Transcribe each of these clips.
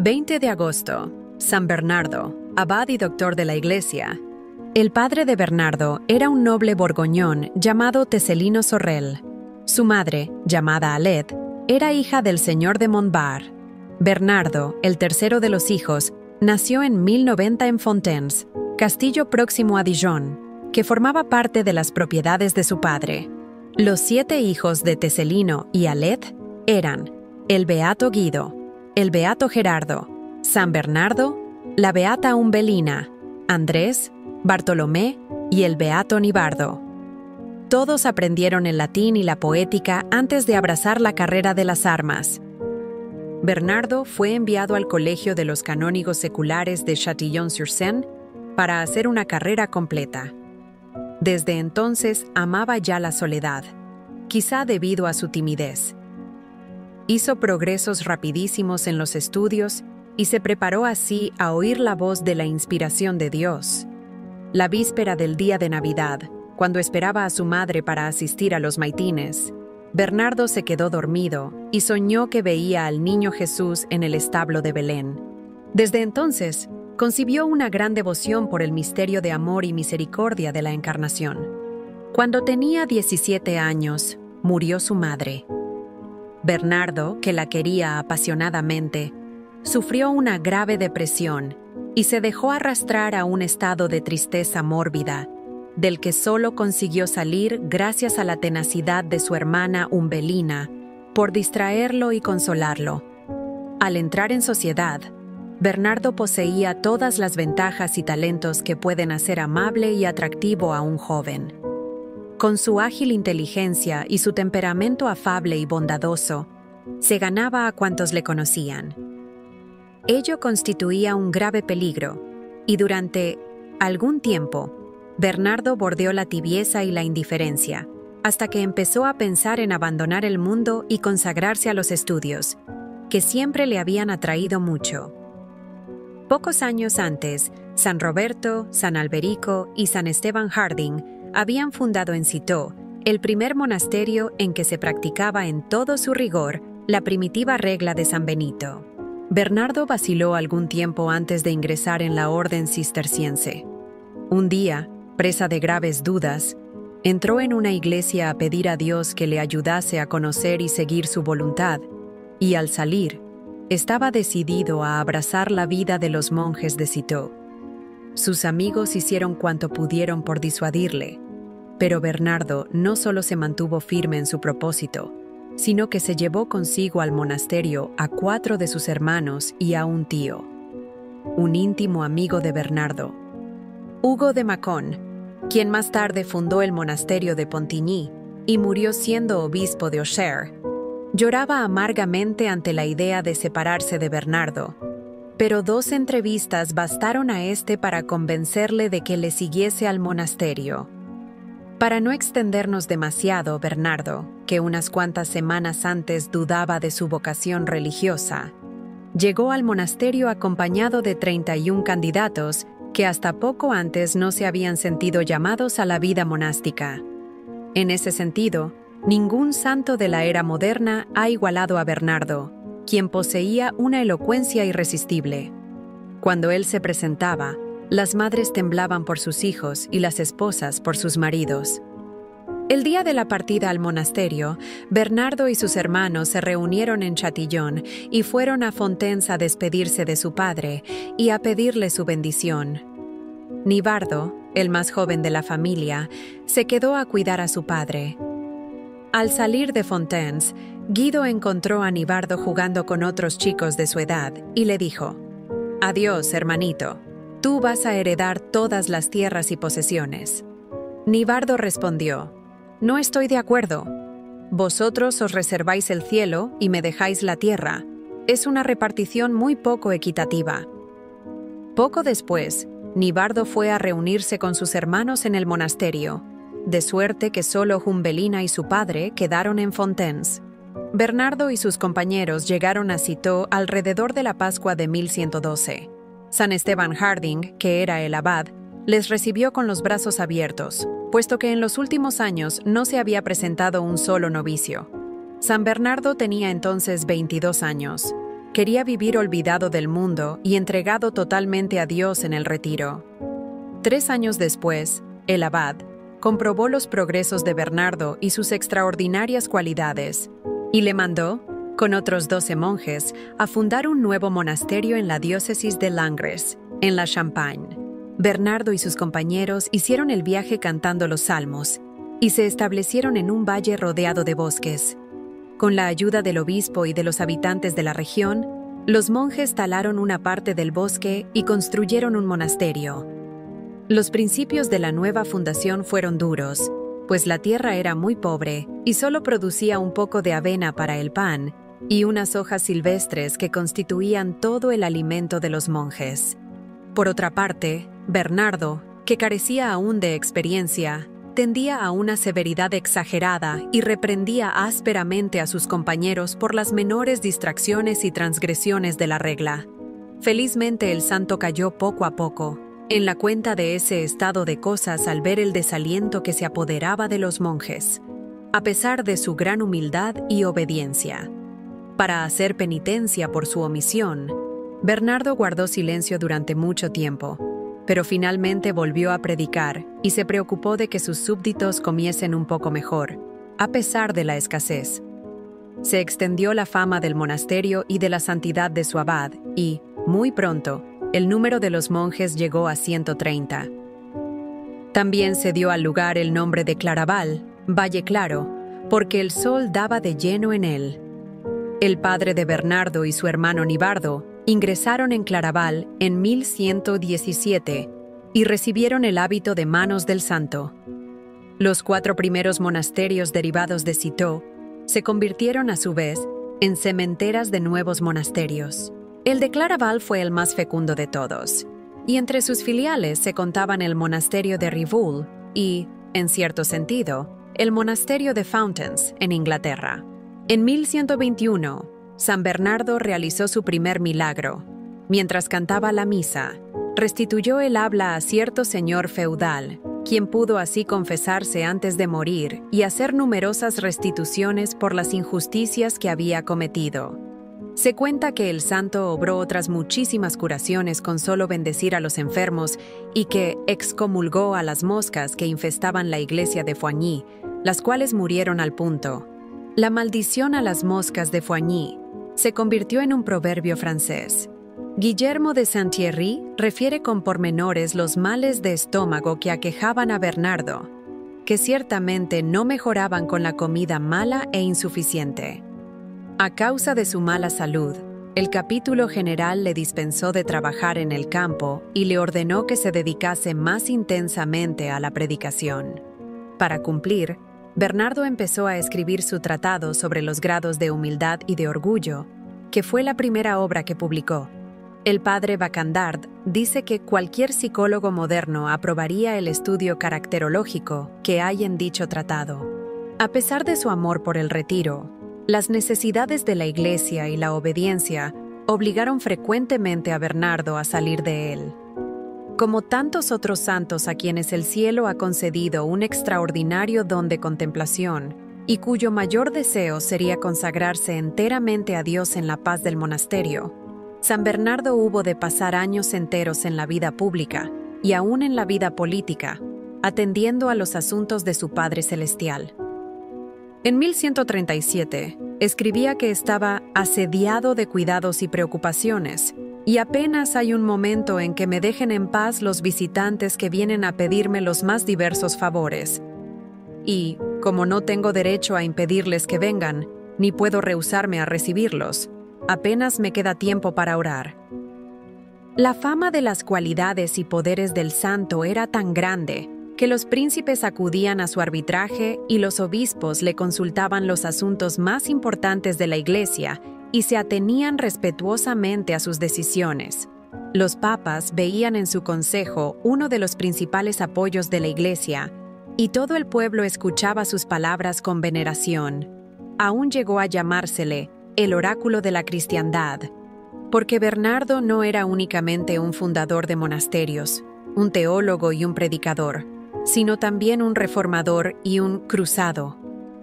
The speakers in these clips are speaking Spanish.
20 de agosto. San Bernardo, abad y doctor de la Iglesia. El padre de Bernardo era un noble borgoñón llamado Tecelino Sorel. Su madre, llamada Alet, era hija del señor de Montbar. Bernardo, el tercero de los hijos, nació en 1090 en Fontaines, castillo próximo a Dijon, que formaba parte de las propiedades de su padre. Los 7 hijos de Tecelino y Alet eran el beato Guido, el beato Gerardo, San Bernardo, la beata Umbelina, Andrés, Bartolomé y el beato Nibardo. Todos aprendieron el latín y la poética antes de abrazar la carrera de las armas. Bernardo fue enviado al colegio de los canónigos seculares de Châtillon-sur-Seine para hacer una carrera completa. Desde entonces amaba ya la soledad, quizá debido a su timidez. Hizo progresos rapidísimos en los estudios y se preparó así a oír la voz de la inspiración de Dios. La víspera del día de Navidad, cuando esperaba a su madre para asistir a los maitines, Bernardo se quedó dormido y soñó que veía al niño Jesús en el establo de Belén. Desde entonces, concibió una gran devoción por el misterio de amor y misericordia de la Encarnación. Cuando tenía 17 años, murió su madre. Bernardo, que la quería apasionadamente, sufrió una grave depresión y se dejó arrastrar a un estado de tristeza mórbida, del que solo consiguió salir gracias a la tenacidad de su hermana Umbelina por distraerlo y consolarlo. Al entrar en sociedad, Bernardo poseía todas las ventajas y talentos que pueden hacer amable y atractivo a un joven. Con su ágil inteligencia y su temperamento afable y bondadoso, se ganaba a cuantos le conocían. Ello constituía un grave peligro, y durante algún tiempo, Bernardo bordeó la tibieza y la indiferencia, hasta que empezó a pensar en abandonar el mundo y consagrarse a los estudios, que siempre le habían atraído mucho. Pocos años antes, San Roberto, San Alberico y San Esteban Harding habían fundado en Citeaux el primer monasterio en que se practicaba en todo su rigor la primitiva regla de San Benito. Bernardo vaciló algún tiempo antes de ingresar en la orden cisterciense. Un día, presa de graves dudas, entró en una iglesia a pedir a Dios que le ayudase a conocer y seguir su voluntad, y al salir, estaba decidido a abrazar la vida de los monjes de Citeaux. Sus amigos hicieron cuanto pudieron por disuadirle, pero Bernardo no solo se mantuvo firme en su propósito, sino que se llevó consigo al monasterio a 4 de sus hermanos y a un tío, un íntimo amigo de Bernardo, Hugo de Mâcon, quien más tarde fundó el monasterio de Pontigny y murió siendo obispo de Auxerre. Lloraba amargamente ante la idea de separarse de Bernardo, pero 2 entrevistas bastaron a éste para convencerle de que le siguiese al monasterio. Para no extendernos demasiado, Bernardo, que unas cuantas semanas antes dudaba de su vocación religiosa, llegó al monasterio acompañado de 31 candidatos que hasta poco antes no se habían sentido llamados a la vida monástica. En ese sentido, ningún santo de la era moderna ha igualado a Bernardo, quien poseía una elocuencia irresistible. Cuando él se presentaba, las madres temblaban por sus hijos y las esposas por sus maridos. El día de la partida al monasterio, Bernardo y sus hermanos se reunieron en Châtillon y fueron a Fontaines a despedirse de su padre y a pedirle su bendición. Nibardo, el más joven de la familia, se quedó a cuidar a su padre. Al salir de Fontaines, Guido encontró a Nibardo jugando con otros chicos de su edad y le dijo: «Adiós, hermanito. Tú vas a heredar todas las tierras y posesiones». Nibardo respondió: «No estoy de acuerdo. Vosotros os reserváis el cielo y me dejáis la tierra. Es una repartición muy poco equitativa». Poco después, Nibardo fue a reunirse con sus hermanos en el monasterio, de suerte que solo Umbelina y su padre quedaron en Fontaines. Bernardo y sus compañeros llegaron a Citeaux alrededor de la Pascua de 1112. San Esteban Harding, que era el abad, les recibió con los brazos abiertos, puesto que en los últimos años no se había presentado un solo novicio. San Bernardo tenía entonces 22 años. quería vivir olvidado del mundo y entregado totalmente a Dios en el retiro. 3 años después, el abad comprobó los progresos de Bernardo y sus extraordinarias cualidades, y le mandó, con otros 12 monjes, a fundar un nuevo monasterio en la diócesis de Langres, en la Champagne. Bernardo y sus compañeros hicieron el viaje cantando los salmos y se establecieron en un valle rodeado de bosques. Con la ayuda del obispo y de los habitantes de la región, los monjes talaron una parte del bosque y construyeron un monasterio. Los principios de la nueva fundación fueron duros, pues la tierra era muy pobre y solo producía un poco de avena para el pan y unas hojas silvestres que constituían todo el alimento de los monjes. Por otra parte, Bernardo, que carecía aún de experiencia, tendía a una severidad exagerada y reprendía ásperamente a sus compañeros por las menores distracciones y transgresiones de la regla. Felizmente el santo cayó poco a poco en la cuenta de ese estado de cosas al ver el desaliento que se apoderaba de los monjes, a pesar de su gran humildad y obediencia. Para hacer penitencia por su omisión, Bernardo guardó silencio durante mucho tiempo, pero finalmente volvió a predicar y se preocupó de que sus súbditos comiesen un poco mejor, a pesar de la escasez. Se extendió la fama del monasterio y de la santidad de su abad y, muy pronto, el número de los monjes llegó a 130. También se dio al lugar el nombre de Claraval, Valle Claro, porque el sol daba de lleno en él. El padre de Bernardo y su hermano Nibardo ingresaron en Claraval en 1117 y recibieron el hábito de manos del santo. Los 4 primeros monasterios derivados de Citeaux se convirtieron a su vez en sementeras de nuevos monasterios. El de Claraval fue el más fecundo de todos, y entre sus filiales se contaban el monasterio de Rievaulx y, en cierto sentido, el monasterio de Fountains, en Inglaterra. En 1121, San Bernardo realizó su primer milagro. Mientras cantaba la misa, restituyó el habla a cierto señor feudal, quien pudo así confesarse antes de morir y hacer numerosas restituciones por las injusticias que había cometido. Se cuenta que el santo obró otras muchísimas curaciones con solo bendecir a los enfermos y que excomulgó a las moscas que infestaban la iglesia de Foigny, las cuales murieron al punto. La maldición a las moscas de Foigny se convirtió en un proverbio francés. Guillermo de Saint-Thierry refiere con pormenores los males de estómago que aquejaban a Bernardo, que ciertamente no mejoraban con la comida mala e insuficiente. A causa de su mala salud, el capítulo general le dispensó de trabajar en el campo y le ordenó que se dedicase más intensamente a la predicación. Para cumplir, Bernardo empezó a escribir su tratado sobre los grados de humildad y de orgullo, que fue la primera obra que publicó. El padre Bacandard dice que cualquier psicólogo moderno aprobaría el estudio caracterológico que hay en dicho tratado. A pesar de su amor por el retiro, las necesidades de la iglesia y la obediencia obligaron frecuentemente a Bernardo a salir de él. Como tantos otros santos a quienes el cielo ha concedido un extraordinario don de contemplación y cuyo mayor deseo sería consagrarse enteramente a Dios en la paz del monasterio, San Bernardo hubo de pasar años enteros en la vida pública y aún en la vida política, atendiendo a los asuntos de su Padre Celestial. En 1137, escribía que estaba asediado de cuidados y preocupaciones, y apenas hay un momento en que me dejen en paz los visitantes que vienen a pedirme los más diversos favores. Y, como no tengo derecho a impedirles que vengan, ni puedo rehusarme a recibirlos, apenas me queda tiempo para orar. La fama de las cualidades y poderes del santo era tan grande que los príncipes acudían a su arbitraje y los obispos le consultaban los asuntos más importantes de la Iglesia y se atenían respetuosamente a sus decisiones. Los papas veían en su consejo uno de los principales apoyos de la Iglesia, y todo el pueblo escuchaba sus palabras con veneración. Aún llegó a llamársele el oráculo de la cristiandad, porque Bernardo no era únicamente un fundador de monasterios, un teólogo y un predicador, sino también un reformador y un cruzado.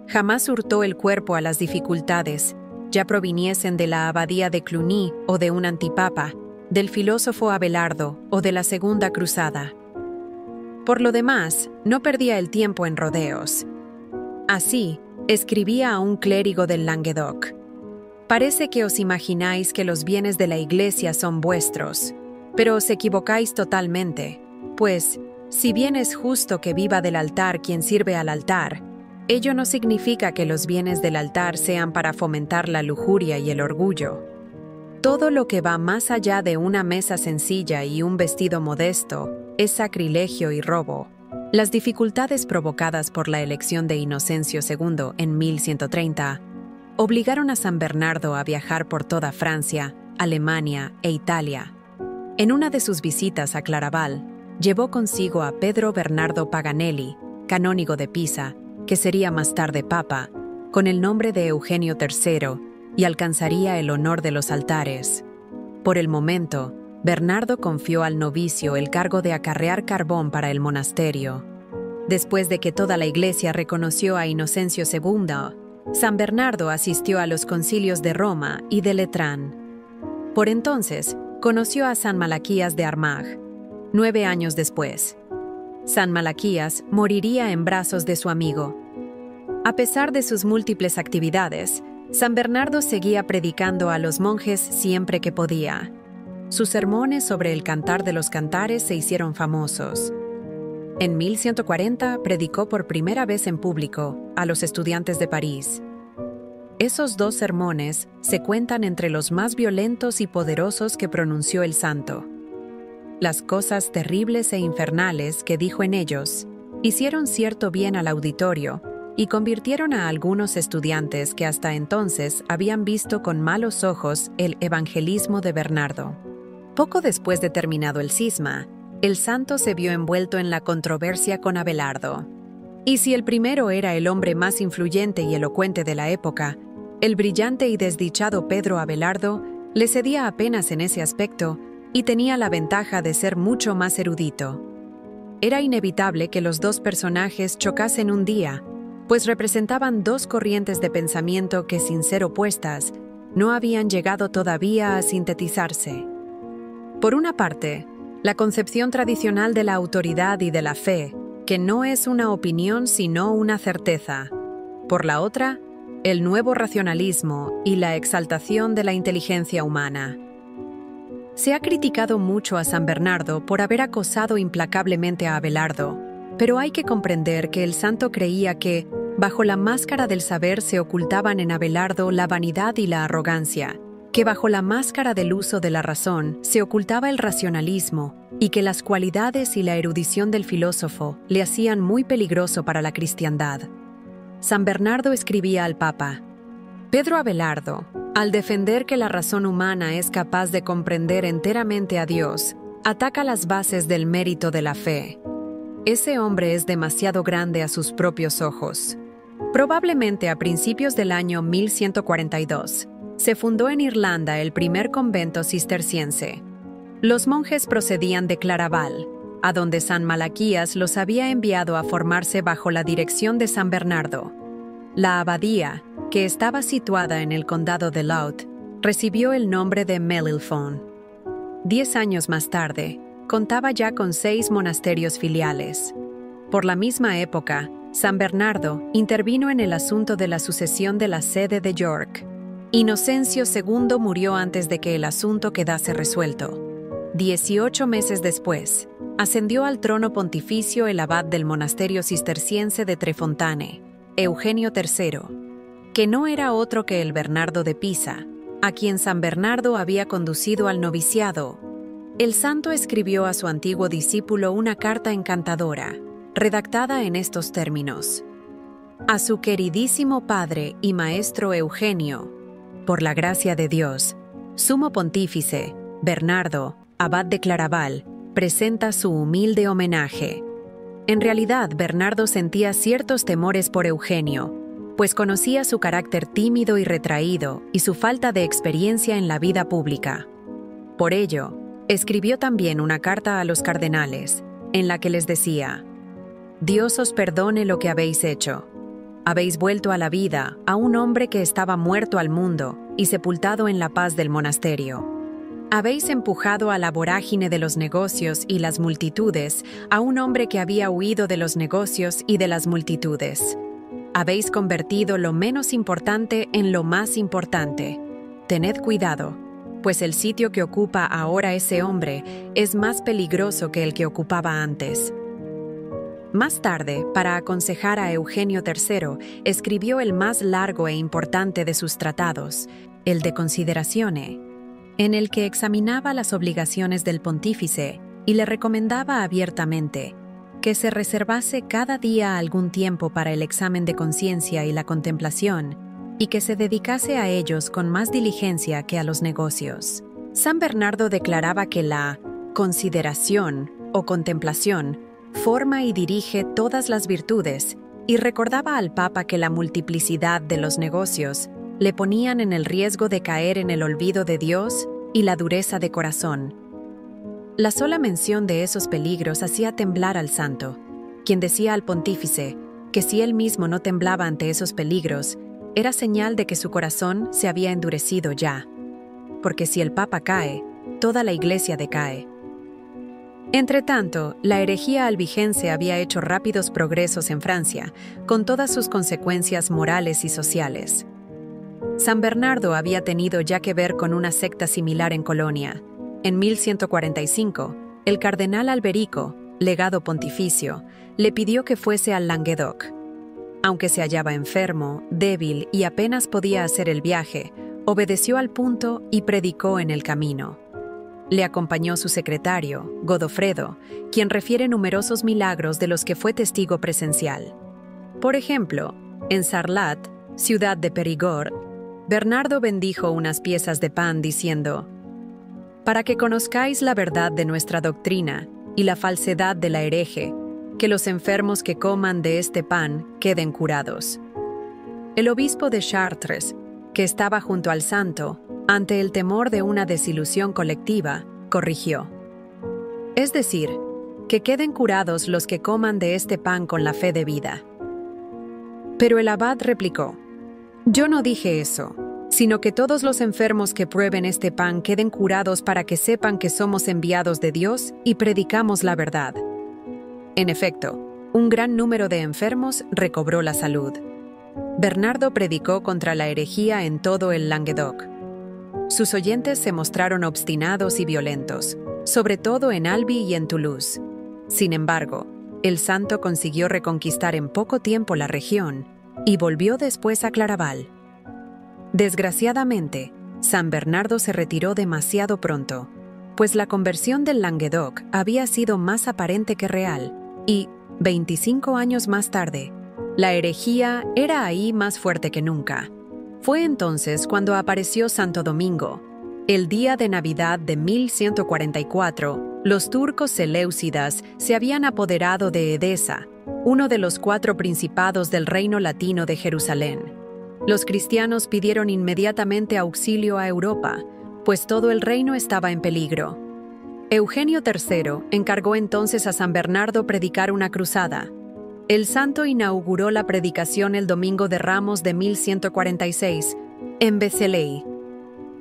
Jamás hurtó el cuerpo a las dificultades, ya proviniesen de la abadía de Cluny o de un antipapa, del filósofo Abelardo o de la Segunda Cruzada. Por lo demás, no perdía el tiempo en rodeos. Así, escribía a un clérigo del Languedoc: «Parece que os imagináis que los bienes de la Iglesia son vuestros, pero os equivocáis totalmente, pues, si bien es justo que viva del altar quien sirve al altar, ello no significa que los bienes del altar sean para fomentar la lujuria y el orgullo. Todo lo que va más allá de una mesa sencilla y un vestido modesto es sacrilegio y robo». Las dificultades provocadas por la elección de Inocencio II en 1130 obligaron a San Bernardo a viajar por toda Francia, Alemania e Italia. En una de sus visitas a Claraval, llevó consigo a Pedro Bernardo Paganelli, canónigo de Pisa, que sería más tarde papa, con el nombre de Eugenio III, y alcanzaría el honor de los altares. Por el momento, Bernardo confió al novicio el cargo de acarrear carbón para el monasterio. Después de que toda la Iglesia reconoció a Inocencio II, San Bernardo asistió a los concilios de Roma y de Letrán. Por entonces, conoció a San Malaquías de Armagh. 9 años después, San Malaquías moriría en brazos de su amigo. A pesar de sus múltiples actividades, San Bernardo seguía predicando a los monjes siempre que podía. Sus sermones sobre el Cantar de los Cantares se hicieron famosos. En 1140 predicó por primera vez en público a los estudiantes de París. Esos 2 sermones se cuentan entre los más violentos y poderosos que pronunció el santo. Las cosas terribles e infernales que dijo en ellos hicieron cierto bien al auditorio y convirtieron a algunos estudiantes que hasta entonces habían visto con malos ojos el evangelismo de Bernardo. Poco después de terminado el cisma, el santo se vio envuelto en la controversia con Abelardo. Y si el primero era el hombre más influyente y elocuente de la época, el brillante y desdichado Pedro Abelardo le cedía apenas en ese aspecto y tenía la ventaja de ser mucho más erudito. Era inevitable que los 2 personajes chocasen un día, pues representaban 2 corrientes de pensamiento que, sin ser opuestas, no habían llegado todavía a sintetizarse. Por una parte, la concepción tradicional de la autoridad y de la fe, que no es una opinión sino una certeza. Por la otra, el nuevo racionalismo y la exaltación de la inteligencia humana. Se ha criticado mucho a San Bernardo por haber acosado implacablemente a Abelardo, pero hay que comprender que el santo creía que, bajo la máscara del saber se ocultaban en Abelardo la vanidad y la arrogancia, que bajo la máscara del uso de la razón se ocultaba el racionalismo y que las cualidades y la erudición del filósofo le hacían muy peligroso para la cristiandad. San Bernardo escribía al Papa: «Pedro Abelardo, al defender que la razón humana es capaz de comprender enteramente a Dios, ataca las bases del mérito de la fe. Ese hombre es demasiado grande a sus propios ojos». Probablemente a principios del año 1142, se fundó en Irlanda el primer convento cisterciense. Los monjes procedían de Claraval, a donde San Malaquías los había enviado a formarse bajo la dirección de San Bernardo. La abadía, que estaba situada en el condado de Louth, recibió el nombre de Melilfon. 10 años más tarde, contaba ya con 6 monasterios filiales. Por la misma época, San Bernardo intervino en el asunto de la sucesión de la sede de York. Inocencio II murió antes de que el asunto quedase resuelto. 18 meses después, ascendió al trono pontificio el abad del monasterio cisterciense de Trefontane, Eugenio III, que no era otro que el Bernardo de Pisa, a quien San Bernardo había conducido al noviciado. El santo escribió a su antiguo discípulo una carta encantadora, redactada en estos términos: «A su queridísimo padre y maestro Eugenio, por la gracia de Dios, sumo pontífice, Bernardo, abad de Claraval, presenta su humilde homenaje». En realidad, Bernardo sentía ciertos temores por Eugenio, pues conocía su carácter tímido y retraído y su falta de experiencia en la vida pública. Por ello, escribió también una carta a los cardenales, en la que les decía: «Dios os perdone lo que habéis hecho. habéis vuelto a la vida a un hombre que estaba muerto al mundo y sepultado en la paz del monasterio. Habéis empujado a la vorágine de los negocios y las multitudes a un hombre que había huido de los negocios y de las multitudes. Habéis convertido lo menos importante en lo más importante. Tened cuidado, pues el sitio que ocupa ahora ese hombre es más peligroso que el que ocupaba antes. Más tarde, para aconsejar a Eugenio III, escribió el más largo e importante de sus tratados, el De Consideratione, en el que examinaba las obligaciones del pontífice y le recomendaba abiertamente que se reservase cada día algún tiempo para el examen de conciencia y la contemplación, y que se dedicase a ellos con más diligencia que a los negocios. San Bernardo declaraba que la consideración o contemplación forma y dirige todas las virtudes, y recordaba al Papa que la multiplicidad de los negocios le ponían en el riesgo de caer en el olvido de Dios y la dureza de corazón. La sola mención de esos peligros hacía temblar al santo, quien decía al pontífice que si él mismo no temblaba ante esos peligros, era señal de que su corazón se había endurecido ya, porque si el Papa cae, toda la Iglesia decae. Entretanto, la herejía albigense había hecho rápidos progresos en Francia, con todas sus consecuencias morales y sociales. San Bernardo había tenido ya que ver con una secta similar en Colonia. En 1145, el cardenal Alberico, legado pontificio, le pidió que fuese al Languedoc. Aunque se hallaba enfermo, débil y apenas podía hacer el viaje, obedeció al punto y predicó en el camino. Le acompañó su secretario, Godofredo, quien refiere numerosos milagros de los que fue testigo presencial. Por ejemplo, en Sarlat, ciudad de Perigord, Bernardo bendijo unas piezas de pan diciendo: «Para que conozcáis la verdad de nuestra doctrina y la falsedad de la hereje, que los enfermos que coman de este pan queden curados». El obispo de Chartres, que estaba junto al santo, ante el temor de una desilusión colectiva, corrigió: «Es decir, que queden curados los que coman de este pan con la fe de vida». Pero el abad replicó: «Yo no dije eso, sino que todos los enfermos que prueben este pan queden curados para que sepan que somos enviados de Dios y predicamos la verdad». En efecto, un gran número de enfermos recobró la salud. Bernardo predicó contra la herejía en todo el Languedoc. Sus oyentes se mostraron obstinados y violentos, sobre todo en Albi y en Toulouse. Sin embargo, el santo consiguió reconquistar en poco tiempo la región y volvió después a Claraval. Desgraciadamente, San Bernardo se retiró demasiado pronto, pues la conversión del Languedoc había sido más aparente que real, y, 25 años más tarde, la herejía era ahí más fuerte que nunca. Fue entonces cuando apareció Santo Domingo. El día de Navidad de 1144, los turcos seleucidas se habían apoderado de Edesa, uno de los 4 principados del reino latino de Jerusalén. Los cristianos pidieron inmediatamente auxilio a Europa, pues todo el reino estaba en peligro. Eugenio III encargó entonces a San Bernardo predicar una cruzada. El santo inauguró la predicación el Domingo de Ramos de 1146, en Vézelay.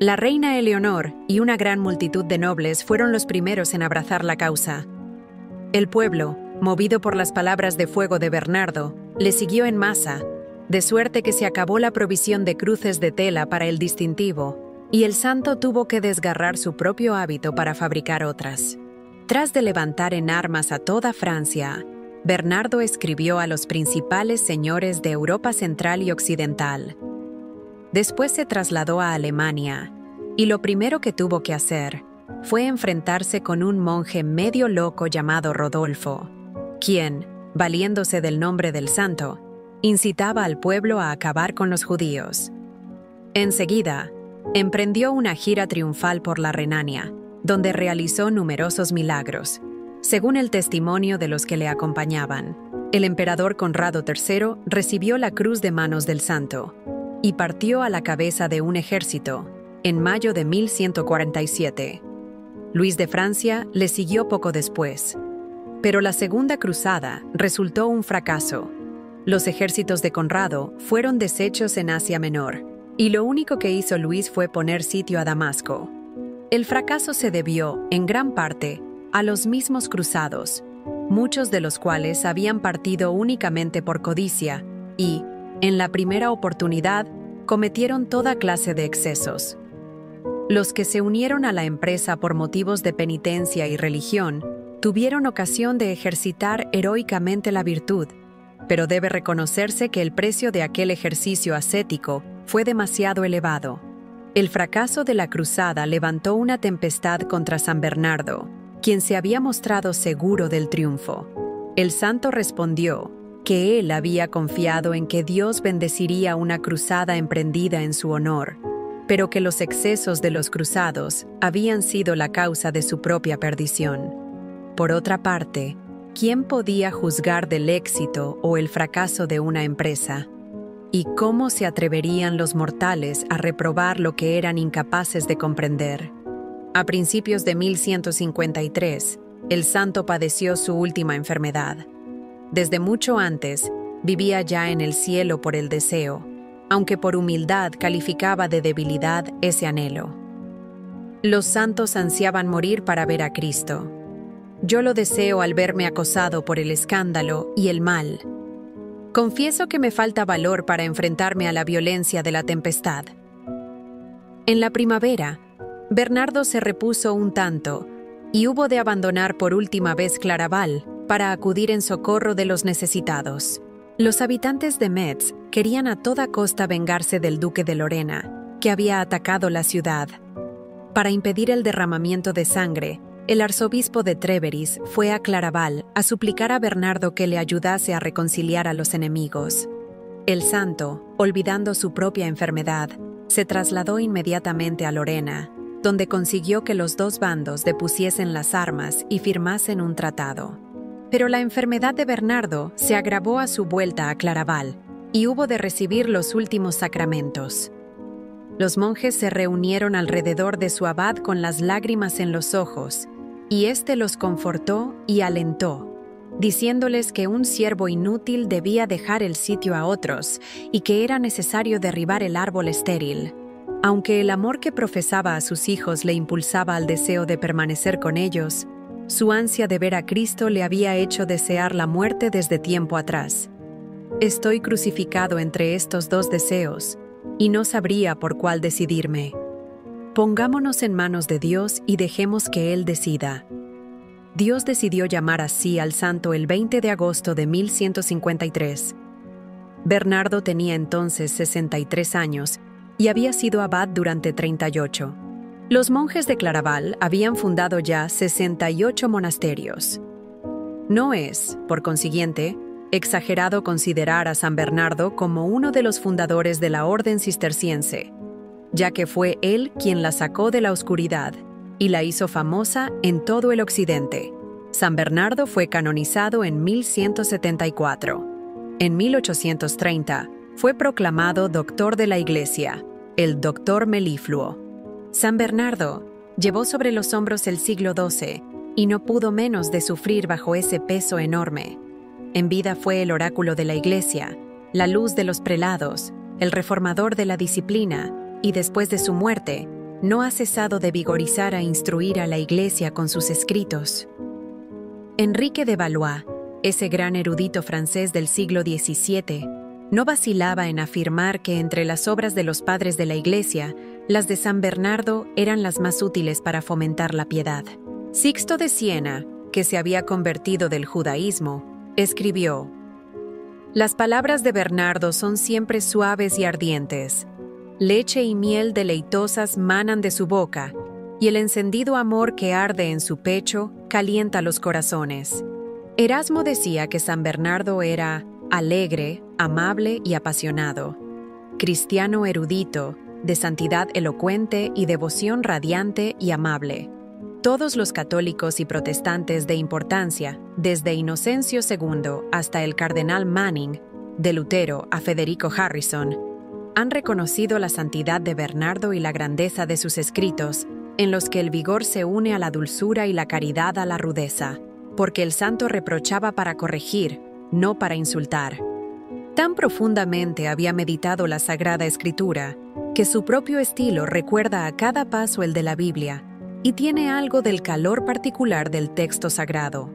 La reina Eleonor y una gran multitud de nobles fueron los primeros en abrazar la causa. El pueblo, movido por las palabras de fuego de Bernardo, le siguió en masa, de suerte que se acabó la provisión de cruces de tela para el distintivo, y el santo tuvo que desgarrar su propio hábito para fabricar otras. Tras de levantar en armas a toda Francia, Bernardo escribió a los principales señores de Europa Central y Occidental. Después se trasladó a Alemania, y lo primero que tuvo que hacer fue enfrentarse con un monje medio loco llamado Rodolfo, quien, valiéndose del nombre del santo, incitaba al pueblo a acabar con los judíos. Enseguida, emprendió una gira triunfal por la Renania, donde realizó numerosos milagros. Según el testimonio de los que le acompañaban, el emperador Conrado III recibió la cruz de manos del santo y partió a la cabeza de un ejército en mayo de 1147. Luis de Francia le siguió poco después, pero la Segunda Cruzada resultó un fracaso. Los ejércitos de Conrado fueron deshechos en Asia Menor, y lo único que hizo Luis fue poner sitio a Damasco. El fracaso se debió, en gran parte, a los mismos cruzados, muchos de los cuales habían partido únicamente por codicia y, en la primera oportunidad, cometieron toda clase de excesos. Los que se unieron a la empresa por motivos de penitencia y religión tuvieron ocasión de ejercitar heroicamente la virtud, pero debe reconocerse que el precio de aquel ejercicio ascético fue demasiado elevado. El fracaso de la cruzada levantó una tempestad contra San Bernardo, quien se había mostrado seguro del triunfo. El santo respondió que él había confiado en que Dios bendeciría una cruzada emprendida en su honor, pero que los excesos de los cruzados habían sido la causa de su propia perdición. Por otra parte, ¿quién podía juzgar del éxito o el fracaso de una empresa? ¿Y cómo se atreverían los mortales a reprobar lo que eran incapaces de comprender? A principios de 1153, el santo padeció su última enfermedad. Desde mucho antes, vivía ya en el cielo por el deseo, aunque por humildad calificaba de debilidad ese anhelo. Los santos ansiaban morir para ver a Cristo. Yo lo deseo al verme acosado por el escándalo y el mal. Confieso que me falta valor para enfrentarme a la violencia de la tempestad. En la primavera, Bernardo se repuso un tanto y hubo de abandonar por última vez Claraval para acudir en socorro de los necesitados. Los habitantes de Metz querían a toda costa vengarse del duque de Lorena, que había atacado la ciudad. Para impedir el derramamiento de sangre, el arzobispo de Tréveris fue a Claraval a suplicar a Bernardo que le ayudase a reconciliar a los enemigos. El santo, olvidando su propia enfermedad, se trasladó inmediatamente a Lorena, donde consiguió que los dos bandos depusiesen las armas y firmasen un tratado. Pero la enfermedad de Bernardo se agravó a su vuelta a Claraval y hubo de recibir los últimos sacramentos. Los monjes se reunieron alrededor de su abad con las lágrimas en los ojos, y éste los confortó y alentó, diciéndoles que un siervo inútil debía dejar el sitio a otros y que era necesario derribar el árbol estéril. Aunque el amor que profesaba a sus hijos le impulsaba al deseo de permanecer con ellos, su ansia de ver a Cristo le había hecho desear la muerte desde tiempo atrás. Estoy crucificado entre estos dos deseos, y no sabría por cuál decidirme. Pongámonos en manos de Dios y dejemos que Él decida. Dios decidió llamar así al santo el 20 de agosto de 1153. Bernardo tenía entonces 63 años y había sido abad durante 38. Los monjes de Claraval habían fundado ya 68 monasterios. No es, por consiguiente, exagerado considerar a San Bernardo como uno de los fundadores de la orden cisterciense, ya que fue él quien la sacó de la oscuridad y la hizo famosa en todo el occidente. San Bernardo fue canonizado en 1174. En 1830 fue proclamado doctor de la Iglesia, el doctor melifluo. San Bernardo llevó sobre los hombros el siglo XII y no pudo menos de sufrir bajo ese peso enorme. En vida fue el oráculo de la Iglesia, la luz de los prelados, el reformador de la disciplina, y después de su muerte, no ha cesado de vigorizar e instruir a la Iglesia con sus escritos. Enrique de Valois, ese gran erudito francés del siglo XVII, no vacilaba en afirmar que entre las obras de los padres de la Iglesia, las de San Bernardo eran las más útiles para fomentar la piedad. Sixto de Siena, que se había convertido del judaísmo, escribió: «Las palabras de Bernardo son siempre suaves y ardientes. Leche y miel deleitosas manan de su boca, y el encendido amor que arde en su pecho calienta los corazones». Erasmo decía que San Bernardo era alegre, amable y apasionado, cristiano erudito, de santidad elocuente y devoción radiante y amable. Todos los católicos y protestantes de importancia, desde Inocencio II hasta el cardenal Manning, de Lutero a Federico Harrison, han reconocido la santidad de Bernardo y la grandeza de sus escritos, en los que el vigor se une a la dulzura y la caridad a la rudeza, porque el santo reprochaba para corregir, no para insultar. Tan profundamente había meditado la Sagrada Escritura, que su propio estilo recuerda a cada paso el de la Biblia y tiene algo del calor particular del texto sagrado.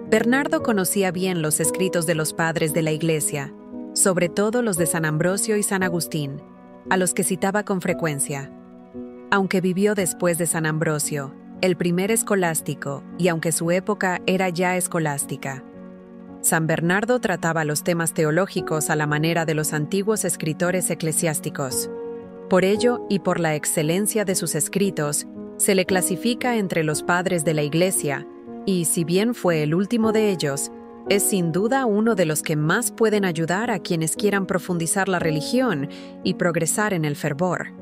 Bernardo conocía bien los escritos de los padres de la Iglesia, sobre todo los de San Ambrosio y San Agustín, a los que citaba con frecuencia. Aunque vivió después de San Ambrosio, el primer escolástico, y aunque su época era ya escolástica, San Bernardo trataba los temas teológicos a la manera de los antiguos escritores eclesiásticos. Por ello, y por la excelencia de sus escritos, se le clasifica entre los padres de la Iglesia, y si bien fue el último de ellos, es sin duda uno de los que más pueden ayudar a quienes quieran profundizar la religión y progresar en el fervor.